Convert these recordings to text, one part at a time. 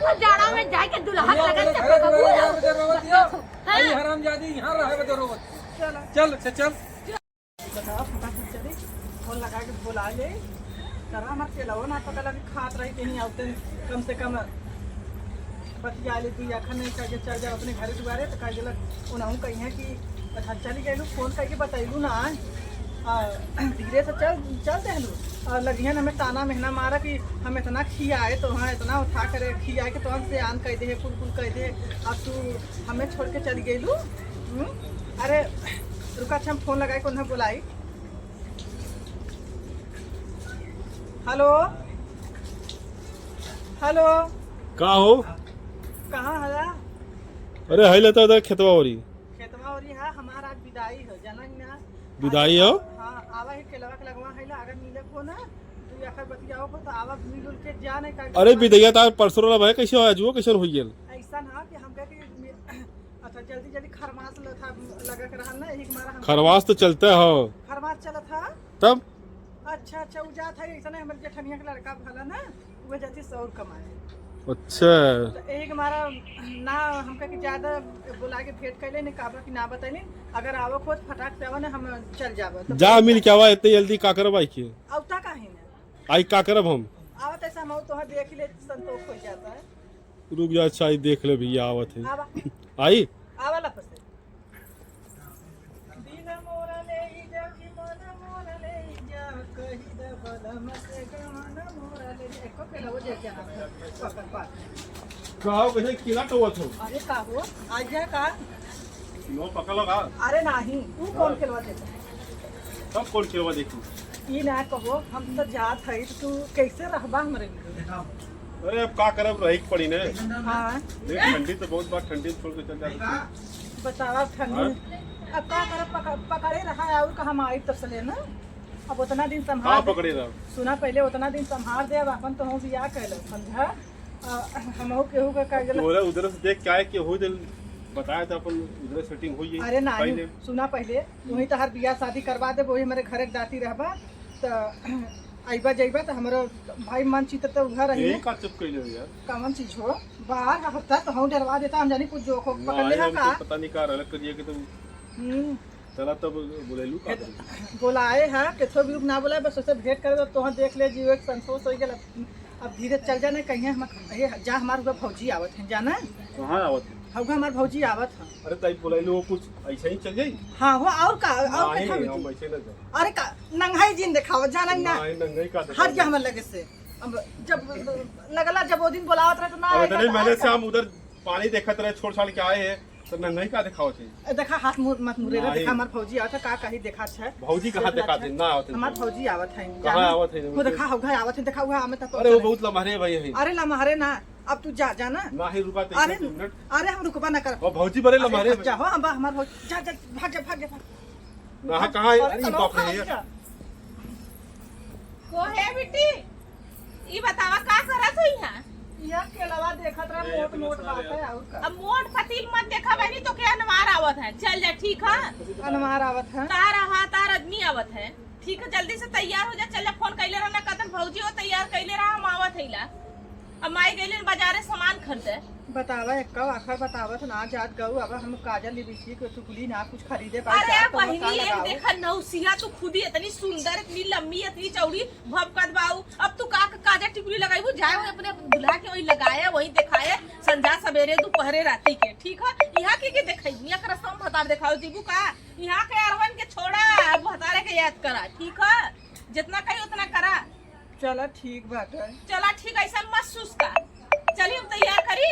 देखो जाड़ा में जाए के दुल्हन लगन से पकड़ू आई हरामजादी यहाँ रहे बदे रोवत चल चल बता फटाफट चली फोन लगा के बुला ले करा मत के लवो ना पता लगे खात रही कहीं आते कम से कम बतिया ले तू अखन नहीं करके चल जा अपने घर दुआरे तो कह दिलक उनहू कही है कि अच्छा चली गई फोन करके बतैलू ना धीरे से चल देलू और लगियन हमें ताना महीना मारा कि हम इतना खियाए तो हाँ इतना उठा कर खियाए कि तो हमसे आन कह दे कुल कह दे अब तू हमें छोड़ के चली गईलू। अरे रुका अच्छा हम फोन लगाए को उन्हें बुलाई। हेलो हेलो का हो? कहाँ है? अरे है लेता उधर खेतवा ओरी है हमारा आज विदाई है जनक ना विदाई हो। हाँ आवा ही के लगवा है ला अगर मिले को ना तू आकर बतियाओ को तो आवा मिल के जा नहीं कर। अरे विदैया तार परसों वाला भाई कैसे हो जुओ कैसे हो गेल ऐसा ना कि हम कह के अच्छा जल्दी खरमास लगा के रहल ना एक मारा खरवास तो चलता हो खरमास चला था तब। अच्छा उ जा था ऐसा नहीं हमारे जेठनिया का लड़का भला ना वो जाती सौर कमाए। अच्छा तो एक हमारा ना हमका कि ज्यादा बुला के भेंट कैले ने काबा कि ना बतैले अगर आवो खोज फटाक से आवो ना हम चल जाबो तो जा मिल के आवा इतनी जल्दी का करब आई के औता काहे ना आई का करब हम आवत ऐसा हम तो देख ले संतोष हो जाता है। रुक जा अच्छा आई देख ले भैया आवत है आवा आई आवाला पसे दिन मोरा ले जा कि मन मोरा ले जा कहि द बलम से गमन मोरा ले एको के लो जे क्या पकड़ पा काओ कैसे किला टवत हो? अरे का हो आज जा का नो पकड़ लगा। अरे नहीं तू कौन के लो देता सब कौन खेलवा देखू ई ना कहो हम तो जात है तू कैसे रहबा हमरे अरे अब का करब रही पड़ी ने। हां देख ठंडी तो बहुत बार ठंडी छोड़ के चल जा बतावा ठंडी अब का करब पकड़े रहा है और कहां आई तसले ना अब उतना दिन हां संभाल पकड़े रहा सुना पहले उतना दिन संभाल दे अब अपन तो हम बियाह कैलो समझा हमहू केहू का कह गेल तोरे उधर से देख क्या है कि हो दिल बताया था अपन उधर सेटिंग हुई है। अरे नहीं सुना पहले वही तो हर बियाह शादी करवा दे वही हमारे घरे दाती रहबा तो आइबा जाइबा तो हमारो भाई मन चित तो उधर रही यही का चुप कइले यार कौन चीज हो बाहर हफ्ता तो हम डरवा देता हम जानी कुछ जोखो पकड़ लेगा का पता नहीं का अलग करिए कि तुम चला तब बोलेलू का बोलाए है केथो भी ना बोला बस उसे भेंट करे तो देख ले जीव एक संतोष हो गेल। अब धीरे चल जाने कहीं हम जा हमार हुआ फौजी आवत है जाना कहां आवत है होगा हमार फौजी आवत है। अरे ताई बोलेलू कुछ ऐसे ही चल जाई। हां हो और का और नहीं का हम ऐसे ना जा अरे का नंगाई जिन दिखाओ जाना ना नहीं नंगाई का हर जा हमर लगे से अब जब लगला जब वो दिन बुलावत रहे तो ना अब इतने महीने से हम उधर पानी देखत रहे छोड़ छाड़ के आए हैं तो नंगाई का दिखाओ थे देखा हाथ मुंह मत मुरे रे देखा हमार फौजी आवत है का कहीं देखा छै भौजी कहां देखा थे ना आवत हमार फौजी आवत है कहां आवत है वो देखा होगा आवत है देखा हुआ हमें तो अरे वो बहुत लम्हारे भाई है। अरे लम्हारे ना अब तू जा जाना ना ही रुका थे अरे अरे हम रुकबा ना कर और भौजी बड़े लम्हारे जा हो हम हमार फौजी जा जा भाग जा ना कहां अरे बाप रे यार को है बेटी ई बतावा का करत हो यहां यहां के अलावा देखत रहा मोट बात है और का अब मोट पतील मत देखा बनी तो क्या अनवार आवत है चल जा ठीक है अनमार आवत है तार आदमी आवत है ठीक है जल्दी से तैयार हो जा चल जा फोन कैले रहना कदम भौजी हो तैयार कैले रहा हम आवत हैला अब माई गईले बाजारे सामान खरीदे बतावा एक आखिर बतावत ना जात गऊ अब हम काजल लिपस्टिक टुकली ना कुछ खरीदे अरे बहिनी एक देखा नौसिया तू खुद ही इतनी सुंदर इतनी लंबी इतनी चौड़ी भबकत बाऊ अब तू का काजल टिकुली लगाई जाए वही अपने दुल्हा के वही लगाया वही दिखाए संध्या सवेरे दोपहरे राती के ठीक है यहाँ के दिखाई यहाँ का रस्ता में बता दिखाओ दीबू का यहाँ के अरवन के छोड़ा अब हतारे के याद करा ठीक है जितना कही उतना करा चला ठीक बात है चला ठीक ऐसा मत सुस्ता चलिए हम तैयार करी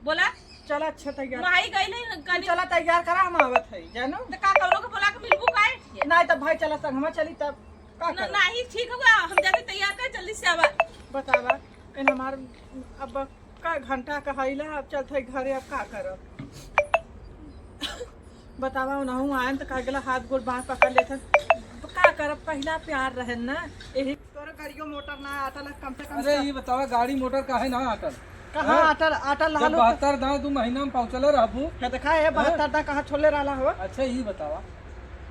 बोला चला अच्छा तैयार माई गई चला तैयार करा हम आवत है जानो तो का कौनो के बोला के मिलबू काहे नहीं तब भाई चला संग में चली तब का कर नहीं ठीक होगा हम जाके तैयार कर जल्दी से आवा बतावा इन हमार अब का घंटा कहैला अब चलते घरे अब का करब बतावा उनहु आयन तो का गेला हाथ गोड़ बांह पकड़ लेथन का करब पहला प्यार रहन ना यही तोर गाड़ियों मोटर ना आटल कम से कम अरे ये बतावा गाड़ी मोटर काहे ना आटल कहां आटल लालो 72 दांव 2 महीना में पहुंचले रहबू क्या देखा है 72 दा कहां छोले रहला हो अच्छा ये बतावा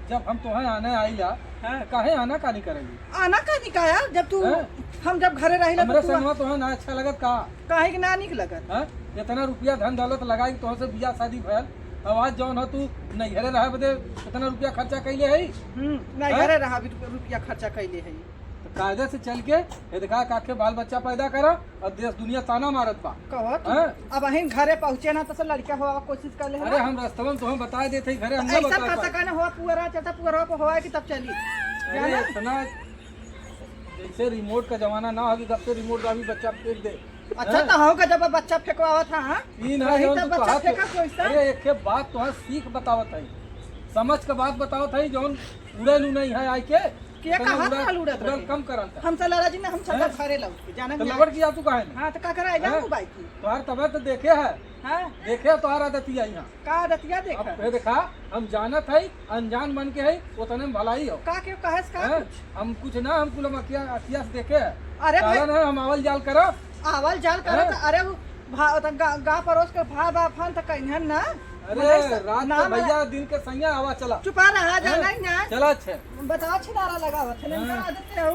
जब हम तुम्हें आने आइला हाँ। काहे आना का नहीं करेगी आना का निकाया जब तू हाँ। हम जब घरे रही हमरे संगवा तुम्हें ना अच्छा लगत का काहे कि ना निक लगत हाँ? इतना रुपया धन दौलत लगाई तो से बियाह शादी भयल अब आज जौन हो तू नैहरे रहे बदे इतना रुपया खर्चा कैले है नहीं घरे रहा भी रुपया खर्चा कैले है तो कायदे से चल के ये दिखा काके बाल बच्चा पैदा करा और देश दुनिया ताना मारत बा कहत हाँ? अब अहिन घरे पहुंचे ना तो लड़का हुआ कोशिश कर ले अरे हम रास्ते में तुम्हें बता देते घरे हम ऐसा बता कर सका ना हुआ पूरा चलता पूरा को हुआ कि तब चली अरे इतना जैसे रिमोट का जमाना ना हो कि कब से रिमोट का भी बच्चा फेंक दे अच्छा तो हो का जब बच्चा फेंकवा था हाँ तीन है वही जौन तो तू बच्चा कहत फेंका कोई सा अरे एक के बात तो सीख बतावत है समझ के बात बतावत है जौन उड़ेलू नहीं है आई के के इतना कहा उड़ा- था उड़त उड़ल रहे? कम करल था हम चला जी ना हम चला हैं? घरे लौट के जाना तो नहीं लबड़ किया तू काहे ना हाँ तो का करा जा हैं? बाइक की तोहार तबे तो देखे है हाँ देखे तोहार आदती है यहाँ का रतिया अब देखा फिर देखा हम जानत है अनजान बन के है उतने में भलाई हो का के कहस का हैं? हम कुछ ना हम कुल अखिया से देखे है अरे भाई कारण है हम आवल जाल करो आवल जाल करत हैं? अरे वो गा परोस के भा फान तक कहन ना अरे रात ना के भैया दिन के संगे आवा चला चुपा रहा जाना ही ना चला छे बताओ छिनारा लगावत है ना हाँ। आदत है